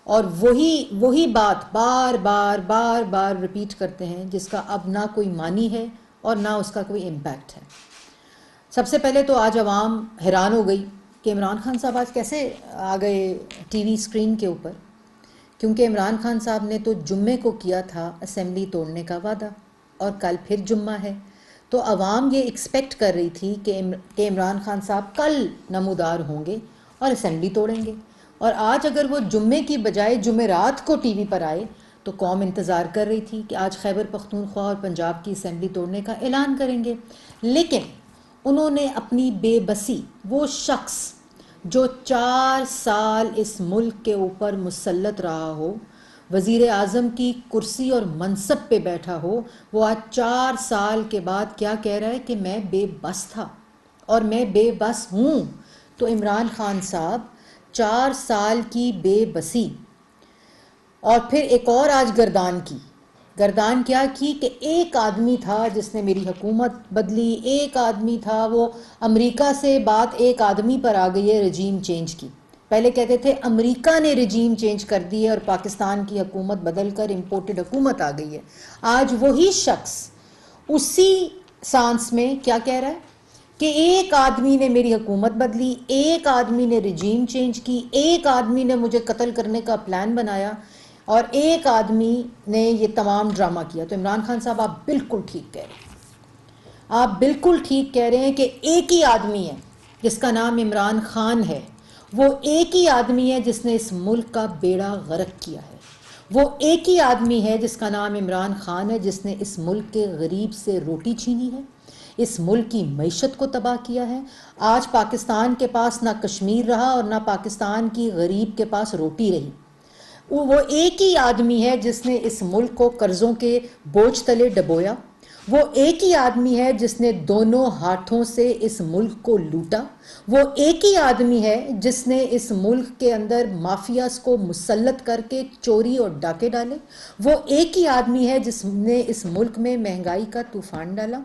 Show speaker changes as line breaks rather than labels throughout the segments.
اور وہی بات بار بار بار بار ریپیٹ کرتے ہیں، جس کا اب نہ کوئی معنی ہے اور نہ اس کا کوئی امپیکٹ ہے۔ سب سے پہلے تو آج عوام حیران ہو گئی کہ عمران خان صاحب آج کیسے آ گئے ٹی وی اسکرین کے اوپر، کیونکہ عمران خان صاحب نے تو جمعے کو کیا تھا اسمبلی توڑنے کا وعدہ، اور کل پھر جمعہ ہے، تو عوام یہ ایکسپیکٹ کر رہی تھی کہ عمران خان صاحب کل نمودار ہوں گے اور اسمبلی توڑیں گے، اور آج اگر وہ جمعے کی بجائے جمعرات کو ٹی وی پر آئے تو قوم انتظار کر رہی تھی کہ آج خیبر پختونخوا اور پنجاب کی اسمبلی توڑنے کا اعلان کریں گے۔ لیکن انہوں نے اپنی بے بسی، وہ شخص جو 4 سال اس ملک کے اوپر مسلط رہا ہو، وزیر اعظم کی کرسی اور منصب پہ بیٹھا ہو، وہ آج 4 سال کے بعد کیا کہہ رہا ہے کہ میں بے بس تھا اور میں بے بس ہوں۔ تو عمران خان صاحب 4 سال کی بے بسی، اور پھر ایک اور آج گردان کیا کی کہ ایک آدمی تھا جس نے میری حکومت بدلی، ایک آدمی تھا، وہ امریکہ سے بات ایک آدمی پر آ گئی ہے رجیم چینج کی۔ پہلے کہتے تھے امریکہ نے رجیم چینج کر دی ہے اور پاکستان کی حکومت بدل کر امپورٹڈ حکومت آ گئی ہے۔ آج وہی شخص اسی سانس میں کیا کہہ رہا ہے کہ ایک آدمی نے میری حکومت بدلی، ایک آدمی نے رجیم چینج کی، ایک آدمی نے مجھے قتل کرنے کا پلان بنایا، اور ایک آدمی نے یہ تمام ڈرامہ کیا۔ تو عمران خان صاحب آپ بالکل ٹھیک کہہ رہے ہیں، آپ بالکل ٹھیک کہہ رہے ہیں کہ ایک ہی آدمی ہے جس کا نام عمران خان ہے، وہ ایک ہی آدمی ہے جس نے اس ملک کا بیڑا غرق کیا ہے، وہ ایک ہی آدمی ہے جس کا نام عمران خان ہے جس نے اس ملک کے غریب سے روٹی چھینی ہے، اس ملک کی معیشت کو تباہ کیا ہے۔ آج پاکستان کے پاس نہ کشمیر رہا اور نہ پاکستان کی غریب کے پاس روٹی رہی۔ وہ ایک ہی آدمی ہے جس نے اس ملک کو قرضوں کے بوجھ تلے ڈبویا، وہ ایک ہی آدمی ہے جس نے دونوں ہاتھوں سے اس ملک کو لوٹا، وہ ایک ہی آدمی ہے جس نے اس ملک کے اندر مافیاز کو مسلط کر کے چوری اور ڈاکے ڈالے، وہ ایک ہی آدمی ہے جس نے اس ملک میں مہنگائی کا طوفان ڈالا۔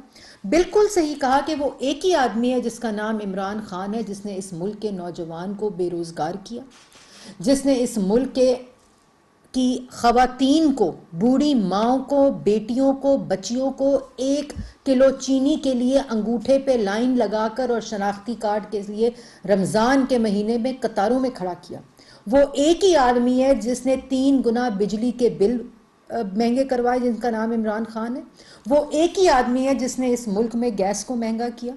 بالکل صحیح کہا کہ وہ ایک ہی آدمی ہے جس کا نام عمران خان ہے، جس نے اس ملک کے نوجوان کو بے روزگار کیا، جس نے اس ملک کی خواتین کو، بوڑھی ماؤں کو، بیٹیوں کو، بچیوں کو 1 کلو چینی کے لیے انگوٹھے پہ لائن لگا کر اور شناختی کارڈ کے لیے رمضان کے مہینے میں قطاروں میں کھڑا کیا۔ وہ ایک ہی آدمی ہے جس نے 3 گنا بجلی کے بل مہنگے کروائے، جن کا نام عمران خان ہے۔ وہ ایک ہی آدمی ہے جس نے اس ملک میں گیس کو مہنگا کیا،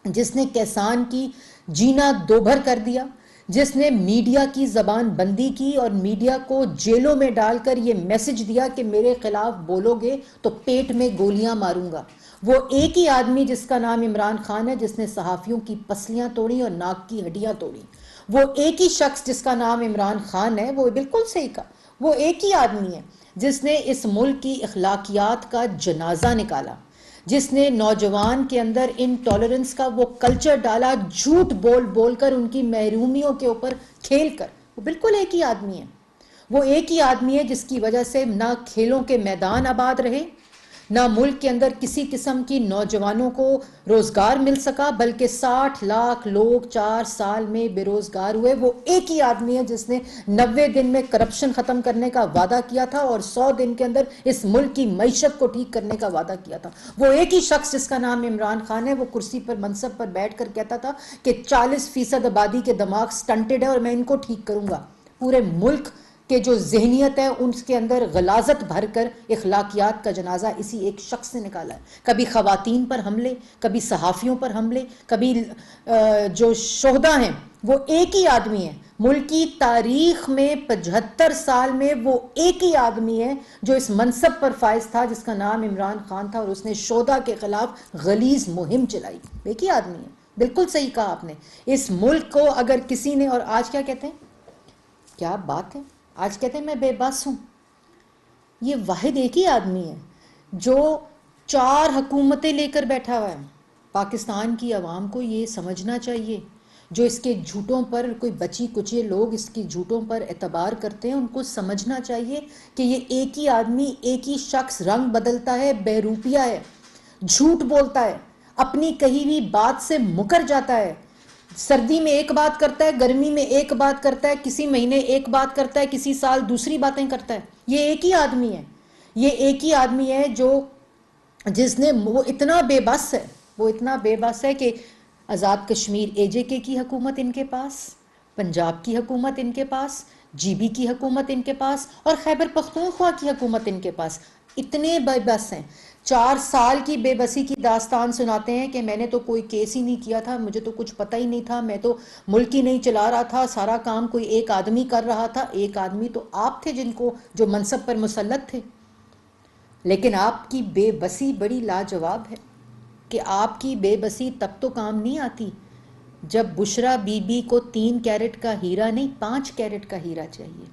جس نے کسان کی جینا دوبھر کر دیا، جس نے میڈیا کی زبان بندی کی اور میڈیا کو جیلوں میں ڈال کر یہ میسج دیا کہ میرے خلاف بولو گے تو پیٹ میں گولیاں ماروں گا۔ وہ ایک ہی آدمی جس کا نام عمران خان ہے جس نے صحافیوں کی پسلیاں توڑی اور ناک کی ہڈیاں توڑی۔ وہ ایک ہی شخص جس کا نام عمران خان ہے، وہ بالکل صحیح کہا، وہ ایک ہی آدمی ہے جس نے اس ملک کی اخلاقیات کا جنازہ نکالا، جس نے نوجوان کے اندر انٹالرنس کا وہ کلچر ڈالا، جھوٹ بول بول کر ان کی محرومیوں کے اوپر کھیل کر۔ وہ بالکل ایک ہی آدمی ہے، وہ ایک ہی آدمی ہے جس کی وجہ سے نہ کھیلوں کے میدان آباد رہے، نہ ملک کے اندر کسی قسم کی نوجوانوں کو روزگار مل سکا، بلکہ 60 لاکھ لوگ 4 سال میں بے روزگار ہوئے۔ وہ ایک ہی آدمی ہے جس نے 90 دن میں کرپشن ختم کرنے کا وعدہ کیا تھا اور 100 دن کے اندر اس ملک کی معیشت کو ٹھیک کرنے کا وعدہ کیا تھا۔ وہ ایک ہی شخص جس کا نام عمران خان ہے، وہ کرسی پر منصب پر بیٹھ کر کہتا تھا کہ 40% آبادی کے دماغ سٹنٹڈ ہے اور میں ان کو ٹھیک کروں گا۔ پورے ملک کہ جو ذہنیت ہے ان کے اندر غلاظت بھر کر اخلاقیات کا جنازہ اسی ایک شخص نے نکالا ہے۔ کبھی خواتین پر حملے، کبھی صحافیوں پر حملے، کبھی جو شہداء ہیں وہ ایک ہی آدمی ہے۔ ملک کی تاریخ میں 75 سال میں وہ ایک ہی آدمی ہے جو اس منصب پر فائز تھا، جس کا نام عمران خان تھا، اور اس نے شہداء کے خلاف غلیظ مہم چلائی۔ ایک ہی آدمی ہے، بالکل صحیح کہا آپ نے۔ اس ملک کو اگر کسی نے، اور آج کیا کہتے ہیں، کیا بات ہے، آج کہتے ہیں میں بے بس ہوں۔ یہ واحد ایک ہی آدمی ہے جو 4 حکومتیں لے کر بیٹھا ہوا ہے۔ پاکستان کی عوام کو یہ سمجھنا چاہیے، جو اس کے جھوٹوں پر، کوئی بچی کچے لوگ اس کی جھوٹوں پر اعتبار کرتے ہیں، ان کو سمجھنا چاہیے کہ یہ ایک ہی آدمی، ایک ہی شخص رنگ بدلتا ہے، بہروپیہ ہے، جھوٹ بولتا ہے، اپنی کہی ہوئی بات سے مکر جاتا ہے، سردی میں ایک بات کرتا ہے، گرمی میں ایک بات کرتا ہے، کسی مہینے ایک بات کرتا ہے، کسی سال دوسری باتیں کرتا ہے. یہ ایک ہی آدمی ہے، یہ ایک ہی آدمی ہے جس نے وہ اتنا بے بس ہے، وہ اتنا بے بس ہے کہ آزاد کشمیر اے جے کے کی حکومت ان کے پاس، پنجاب کی حکومت ان کے پاس، جی بی کی حکومت ان کے پاس، اور خیبر پختونخوا کی حکومت ان کے پاس. اتنے بے بس ہیں. 4 سال کی بے بسی کی داستان سناتے ہیں کہ میں نے تو کوئی کیس ہی نہیں کیا تھا، مجھے تو کچھ پتہ ہی نہیں تھا، میں تو ملک ہی نہیں چلا رہا تھا، سارا کام کوئی ایک آدمی کر رہا تھا. ایک آدمی تو آپ تھے جو منصب پر مسلط تھے. لیکن آپ کی بے بسی بڑی لاجواب ہے کہ آپ کی بے بسی تب تو کام نہیں آتی جب بشرا بی بی کو 3 کیرٹ کا ہیرا نہیں 5 کیرٹ کا ہیرا چاہیے.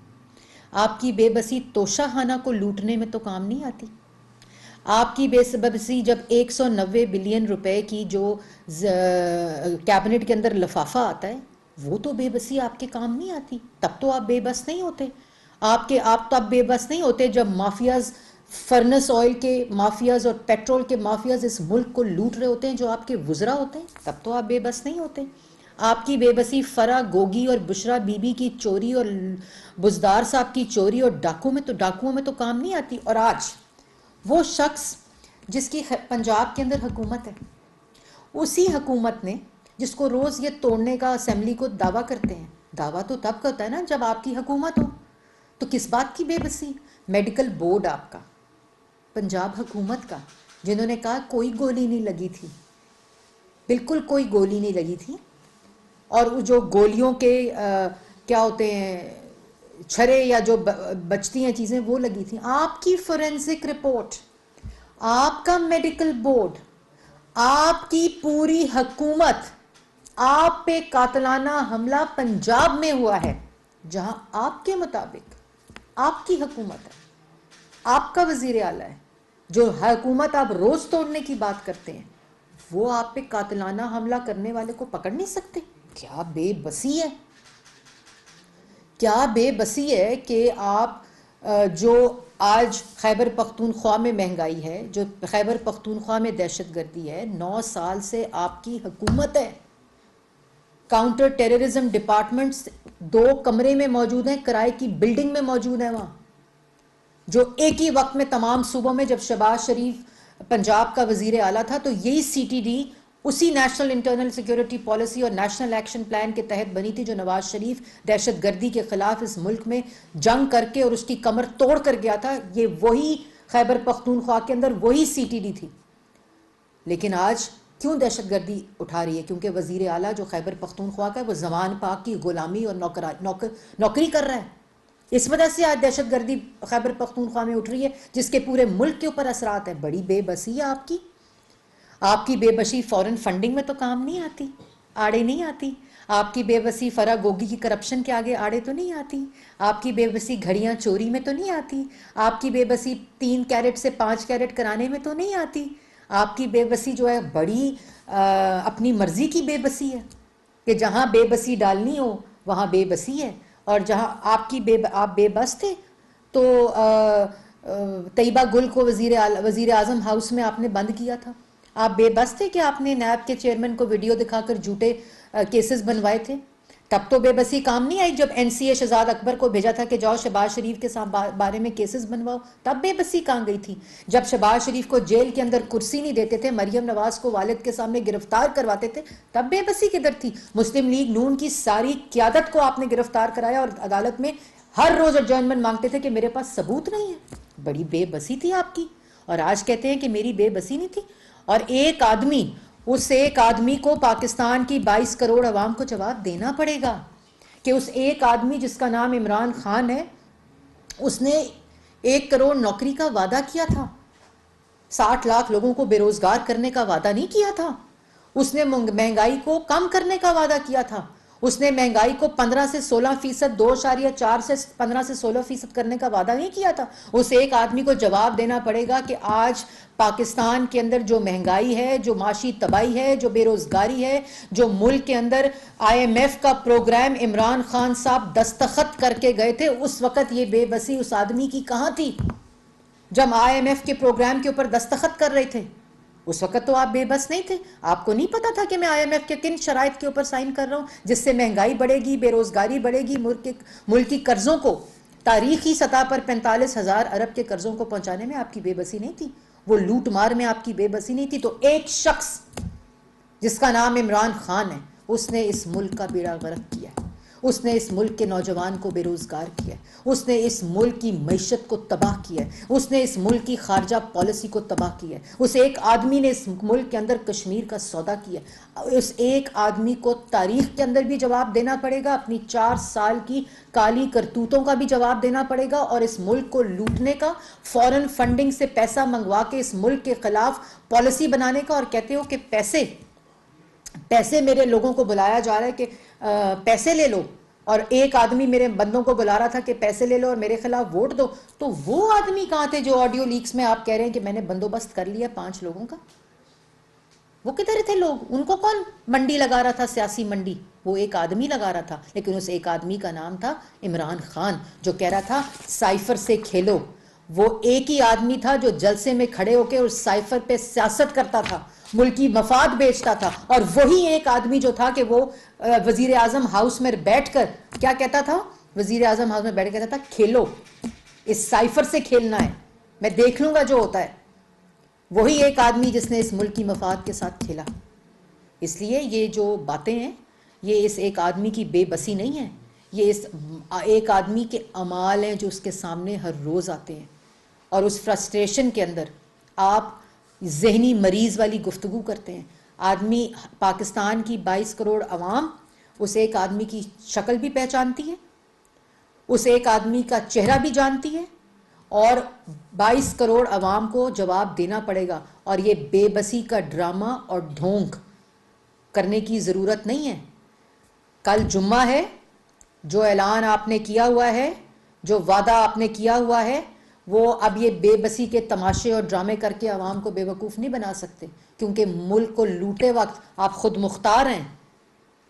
آپ کی بے بسی توشہ خانہ کو لوٹنے میں تو کام نہیں آتی. آپ کی بے بسی جب 190 بلین روپے کی جو کیبنٹ کے اندر لفافہ آتا ہے وہ تو بے بسی آپ کے کام نہیں آتی. تب تو آپ بے بس نہیں ہوتے. آپ تب بے بس نہیں ہوتے جب مافیاز، فرنس آئل کے مافیاز اور پیٹرول کے مافیاز اس ملک کو لوٹ رہے ہوتے ہیں جو آپ کے وزراء ہوتے ہیں. تب تو آپ بے بس نہیں ہوتے. آپ کی بے بسی فرا گوگی اور بشرا بی بی کی چوری اور بزدار صاحب کی چوری اور ڈاکوؤں میں تو کام نہیں آتی. اور آج وہ شخص جس کی پنجاب کے اندر حکومت ہے، اسی حکومت نے جس کو روز یہ توڑنے کا اسمبلی کو دعویٰ کرتے ہیں، دعویٰ تو تب کرتا ہے نا جب آپ کی حکومت ہو. تو کس بات کی بے بسی؟ میڈیکل بورڈ آپ کا، پنجاب حکومت کا، جنہوں نے کہا کوئی گولی نہیں لگی تھی، بالکل کوئی گولی نہیں لگی تھی، اور جو گولیوں کے کیا ہوتے ہیں چھرے یا جو بچتی ہیں چیزیں وہ لگی تھیں. آپ کی فورینسک رپورٹ، آپ کا میڈیکل بورڈ، آپ کی پوری حکومت، آپ پہ قاتلانہ حملہ پنجاب میں ہوا ہے جہاں آپ کے مطابق آپ کی حکومت ہے، آپ کا وزیر اعلیٰ ہے، جو حکومت آپ روز توڑنے کی بات کرتے ہیں، وہ آپ پہ قاتلانہ حملہ کرنے والے کو پکڑ نہیں سکتے. کیا بے بسی ہے، کیا بے بسی ہے کہ آپ جو آج خیبر پختونخوا میں مہنگائی ہے، جو خیبر پختونخوا میں دہشت گردی ہے، 9 سال سے آپ کی حکومت ہے. کاؤنٹر ٹیررزم ڈپارٹمنٹس 2 کمرے میں موجود ہیں، کرائے کی بلڈنگ میں موجود ہیں وہاں، جو ایک ہی وقت میں تمام صوبوں میں. جب شہباز شریف پنجاب کا وزیر اعلیٰ تھا تو یہی سی ٹی ڈی اسی نیشنل انٹرنل سیکیورٹی پالیسی اور نیشنل ایکشن پلان کے تحت بنی تھی جو نواز شریف دہشت گردی کے خلاف اس ملک میں جنگ کر کے اور اس کی کمر توڑ کر گیا تھا. یہ وہی خیبر پختونخوا کے اندر وہی سی ٹی ڈی تھی. لیکن آج کیوں دہشت گردی اٹھا رہی ہے؟ کیونکہ وزیر اعلیٰ جو خیبر پختونخوا کا ہے وہ زمان پاک کی غلامی اور نوکری کر رہا ہے. اس وجہ سے آج دہشت گردی خیبر پختونخوا میں اٹھ رہی ہے جس کے پورے ملک کے اوپر اثرات ہیں. بڑی بے بسی ہے آپ کی. آپ کی بے بسی فورن فنڈنگ میں تو کام نہیں آتی، آڑے نہیں آتی. آپ کی بے بسی فرا گوگی کی کرپشن کے آگے آڑے تو نہیں آتی. آپ کی بے بسی گھڑیاں چوری میں تو نہیں آتی. آپ کی بے بسی 3 کیرٹ سے 5 کیرٹ کرانے میں تو نہیں آتی. آپ کی بے بسی جو ہے بڑی اپنی مرضی کی بے بسی ہے کہ جہاں بے بسی ڈالنی ہو وہاں بے بسی ہے. اور جہاں آپ بے بس تھے تو طیبہ گل کو وزیر اعظم ہاؤس میں آپ نے بند کیا تھا. آپ بے بس تھے کہ آپ نے نیب کے چیئرمین کو ویڈیو دکھا کر جھوٹے کیسز بنوائے تھے. تب تو بے بسی کام نہیں آئی. جب این سی اے شہزاد اکبر کو بھیجا تھا کہ جاؤ شہباز شریف کے بارے میں کیسز بنواؤ، تب بے بسی کہاں گئی تھی؟ جب شہباز شریف کو جیل کے اندر کرسی نہیں دیتے تھے، مریم نواز کو والد کے سامنے گرفتار کرواتے تھے، تب بے بسی کدھر تھی؟ مسلم لیگ نون کی ساری قیادت کو آپ نے گرفتار کرایا اور عدالت میں ہر روز ایڈجرنمنٹ مانگتے تھے کہ میرے پاس ثبوت نہیں ہے. بڑی بے بسی تھی آپ کی. اور آج کہتے ہیں کہ میری بے بسی نہیں تھی. اور اس ایک آدمی کو پاکستان کی 22 کروڑ عوام کو جواب دینا پڑے گا کہ اس ایک آدمی جس کا نام عمران خان ہے، اس نے 1 کروڑ نوکری کا وعدہ کیا تھا، 60 لاکھ لوگوں کو بے روزگار کرنے کا وعدہ نہیں کیا تھا. اس نے مہنگائی کو کم کرنے کا وعدہ کیا تھا. اس نے مہنگائی کو 15 سے 16%، 2.4 سے 15 سے 16% کرنے کا وعدہ نہیں کیا تھا. اس ایک آدمی کو جواب دینا پڑے گا کہ آج پاکستان کے اندر جو مہنگائی ہے، جو معاشی تباہی ہے، جو بے روزگاری ہے، جو ملک کے اندر IMF کا پروگرام عمران خان صاحب دستخط کر کے گئے تھے، اس وقت یہ بے بسی اس آدمی کی کہاں تھی جب IMF کے پروگرام کے اوپر دستخط کر رہے تھے؟ اس وقت تو آپ بے بس نہیں تھے, آپ کو نہیں پتا تھا کہ میں IMF کے کن شرائط کے اوپر سائن کر رہا ہوں جس سے مہنگائی بڑھے گی, بے روزگاری بڑھے گی, ملک کی قرضوں کو تاریخی سطح پر 45,000 ارب کے قرضوں کو پہنچانے میں آپ کی بے بسی نہیں تھی, وہ لوٹ مار میں آپ کی بے بسی نہیں تھی. تو ایک شخص جس کا نام عمران خان ہے, اس نے اس ملک کا بیڑا غرق کیا, اس نے اس ملک کے نوجوان کو بے روزگار کیا, اس نے اس ملک کی معیشت کو تباہ کیا, اس نے اس ملک کی خارجہ پالیسی کو تباہ کیا. اس ایک آدمی نے اس ملک کے اندر کشمیر کا سودا کیا. اس ایک آدمی کو تاریخ کے اندر بھی جواب دینا پڑے گا, اپنی 4 سال کی کالی کرتوتوں کا بھی جواب دینا پڑے گا, اور اس ملک کو لوٹنے کا, فورن فنڈنگ سے پیسہ منگوا کے اس ملک کے خلاف پالیسی بنانے کا, اور کہتے ہو کہ پیسے میرے لوگوں کو بلایا جا رہا ہے کہ پیسے لے لو, اور ایک آدمی میرے بندوں کو بلا رہا تھا کہ پیسے لے لو اور میرے خلاف ووٹ دو. تو وہ آدمی کہاں تھے جو آڈیو لیکس میں آپ کہہ رہے ہیں کہ میں نے بندوبست کر لیا 5 لوگوں کا؟ وہ کدھر تھے لوگ؟ ان کو کون منڈی لگا رہا تھا, سیاسی منڈی؟ وہ ایک آدمی لگا رہا تھا, لیکن اس ایک آدمی کا نام تھا عمران خان, جو کہہ رہا تھا سائفر سے کھیلو. وہ ایک ہی آدمی تھا جو جلسے میں کھڑے ہو کے اس سائفر پہ سیاست کرتا تھا, ملکی مفاد بیچتا تھا. اور وہی ایک آدمی جو تھا کہ وہ وزیر اعظم ہاؤس میں بیٹھ کر کیا کہتا تھا, وزیر اعظم ہاؤس میں بیٹھ کر کہتا تھا کھیلو, اس سائفر سے کھیلنا ہے, میں دیکھ لوں گا جو ہوتا ہے. وہی ایک آدمی جس نے اس ملک کی مفاد کے ساتھ کھیلا. اس لیے یہ جو باتیں ہیں یہ اس ایک آدمی کی بے بسی نہیں ہے, یہ اس ایک آدمی کے اعمال ہیں جو اس کے سامنے ہر روز آتے ہیں, اور اس فرسٹریشن کے اندر آپ ذہنی مریض والی گفتگو کرتے ہیں. آدمی, پاکستان کی 22 کروڑ عوام اس ایک آدمی کی شکل بھی پہچانتی ہے, اس ایک آدمی کا چہرہ بھی جانتی ہے, اور 22 کروڑ عوام کو جواب دینا پڑے گا. اور یہ بے بسی کا ڈرامہ اور ڈھونگ کرنے کی ضرورت نہیں ہے. کل جمعہ ہے, جو اعلان آپ نے کیا ہوا ہے, جو وعدہ آپ نے کیا ہوا ہے, وہ اب یہ بے بسی کے تماشے اور ڈرامے کر کے عوام کو بے وقوف نہیں بنا سکتے, کیونکہ ملک کو لوٹے وقت آپ خود مختار ہیں,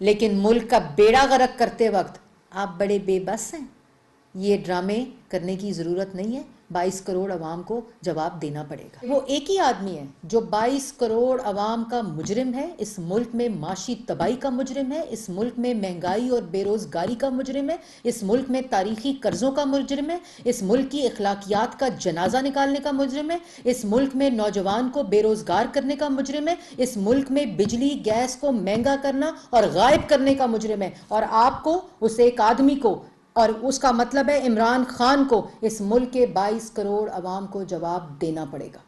لیکن ملک کا بیڑا غرق کرتے وقت آپ بڑے بے بس ہیں. یہ ڈرامے کرنے کی ضرورت نہیں ہے, 22 کروڑ عوام کو جواب دینا پڑے گا. وہ ایک ہی آدمی ہے جو 22 کروڑ عوام کا مجرم ہے, اس ملک میں معاشی تباہی کا مجرم ہے, اس ملک میں مہنگائی اور بے روزگاری کا مجرم ہے, اس ملک میں تاریخی قرضوں کا مجرم ہے, اس ملک کی اخلاقیات کا جنازہ نکالنے کا مجرم ہے, اس ملک میں نوجوان کو بے روزگار کرنے کا مجرم ہے, اس ملک میں بجلی گیس کو مہنگا کرنا اور غائب کرنے کا مجرم ہے. اور آپ کو, اس ایک آدمی کو, اور اس کا مطلب ہے عمران خان کو, اس ملک کے 22 کروڑ عوام کو جواب دینا پڑے گا.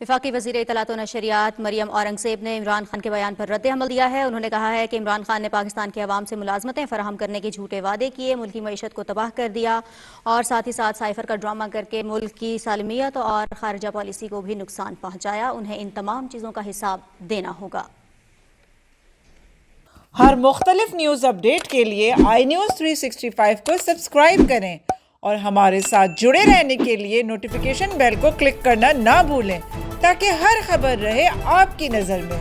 وفاقی وزیر اطلاعات و نشریات مریم اورنگزیب نے عمران خان کے بیان پر رد عمل دیا ہے. انہوں نے کہا ہے کہ عمران خان نے پاکستان کے عوام سے ملازمتیں فراہم کرنے کے جھوٹے وعدے کیے, ملکی معیشت کو تباہ کر دیا, اور ساتھ ہی ساتھ سائفر کا ڈرامہ کر کے ملک کی سالمیت اور خارجہ پالیسی کو بھی نقصان پہنچایا. انہیں ان تمام چیزوں کا حساب دینا ہوگا.
ہر مختلف نیوز اپڈیٹ کے لیے آئی نیوز 365 کو سبسکرائب کریں, اور ہمارے ساتھ جڑے رہنے کے لیے نوٹیفیکیشن بیل کو کلک کرنا نہ بھولیں تاکہ ہر خبر رہے آپ کی نظر میں.